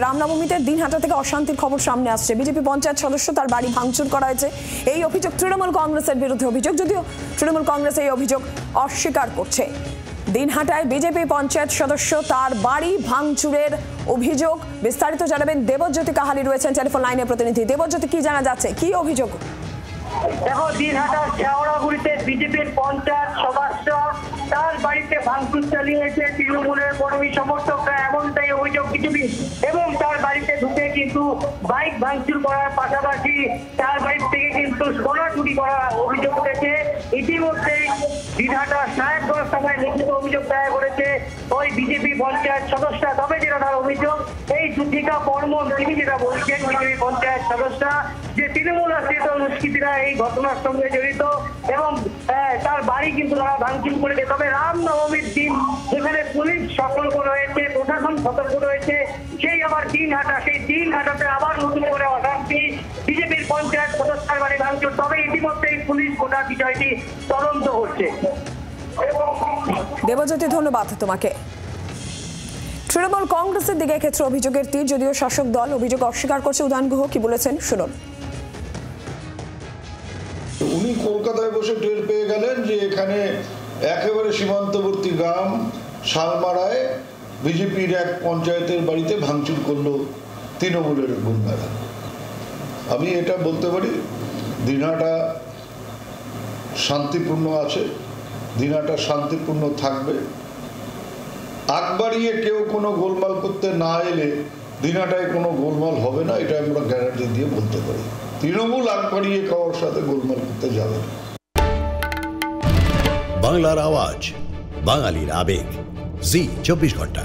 রামনবমীতে দিনহাটা থেকে অশান্তির খবর সামনে আসছে। বিজেপি পঞ্চায়েত সদস্য তার বাড়ি ভাঙচুর করা হয়েছে। এই অভিযোগ তৃণমূল কংগ্রেসের বিরুদ্ধে অভিযোগ, যদিও তৃণমূল কংগ্রেস এই অভিযোগ অস্বীকার করছে। দিনহাটায় বিজেপি পঞ্চায়েত সদস্য তার বাড়ি ভাঙচুরের অভিযোগ। বিস্তারিত জানাবেন দেবজ্যোতি কাহালি, রয়েছেন টেলিফোন লাইনে প্রতিনিধি। দেবজ্যোতি, কি জানা যাচ্ছে, কি অভিযোগ? দেখো, দিনহাটার শেওড়াগুড়িতে বিজেপির পঞ্চায়েত সদস্য তার বাড়িতে ভাঙচুর চালিয়েছে তৃণমূলের কর্মী সমর্থকরা, এমনটাই অভিযোগ বিজেপি। এবং তার বাড়িতে ঢুকে কিন্তু বাইক ভাঙচুর করার পাশাপাশি তার বাড়ি থেকে কিন্তু সোনা চুরি করার অভিযোগ উঠেছে। ইতিমধ্যেই দিনহাটার সাহেবগঞ্জ থানায় লিখিত অভিযোগ দায়ের করেছে ওই বিজেপি পঞ্চায়েত সদস্য। তবে যেটা তার অভিযোগ, এই যুদ্ধিকা বর্মন তিনি যেটা বলছেন, বিজেপি পঞ্চায়েত সদস্য, যে তৃণমূল আশ্রিত দুষ্কৃতীরা এই ঘটনার সঙ্গে জড়িত এবং তার বাড়ি কিন্তু তারা ভাঙচুর করেছে। তবে রামনবমীর দিন যেখানে পুলিশ সতর্ক রয়েছে, প্রশাসন সতর্ক রয়েছে, সেই আবার দিনহাটা, সেই দিনহাটাতে আবার নতুন করে অশান্তি, বিজেপির পঞ্চায়েত সদস্যের বাড়ি ভাঙচুর। তবে ইতিমধ্যেই পুলিশ গোটা বিষয়টি তদন্ত করছে। দেবজ্যোতি, ধন্যবাদ তোমাকে। তৃণমূল কংগ্রেসের দিকে ক্ষেত্রে অভিযোগের তীর, যদিও শাসক দল অভিযোগ অস্বীকার করছে। উদয়ন গুহ কি বলেছেন শুনুন। উনি কলকাতায় বসে টের পেয়ে গেলেন যে এখানে একেবারে সীমান্তবর্তী গ্রাম শালমারায় বিজেপির এক পঞ্চায়েতের বাড়িতে ভাঙচুর করলো তৃণমূলের গুন্ডারা। আমি এটা বলতে পারি, দিনহাটা শান্তিপূর্ণ আছে, দিনহাটা শান্তিপূর্ণ থাকবে। আগ বাড়িয়ে কেউ কোনো গোলমাল করতে না এলে দিনহাটায় কোনো গোলমাল হবে না, এটা আমরা গ্যারান্টি দিয়ে বলতে পারি। তৃণমূল আগ বাড়িয়ে কারোর সাথে গোলমাল করতে যাবে না। বাংলার আওয়াজ, বাঙালির আবেগ, জি 24 ঘন্টা।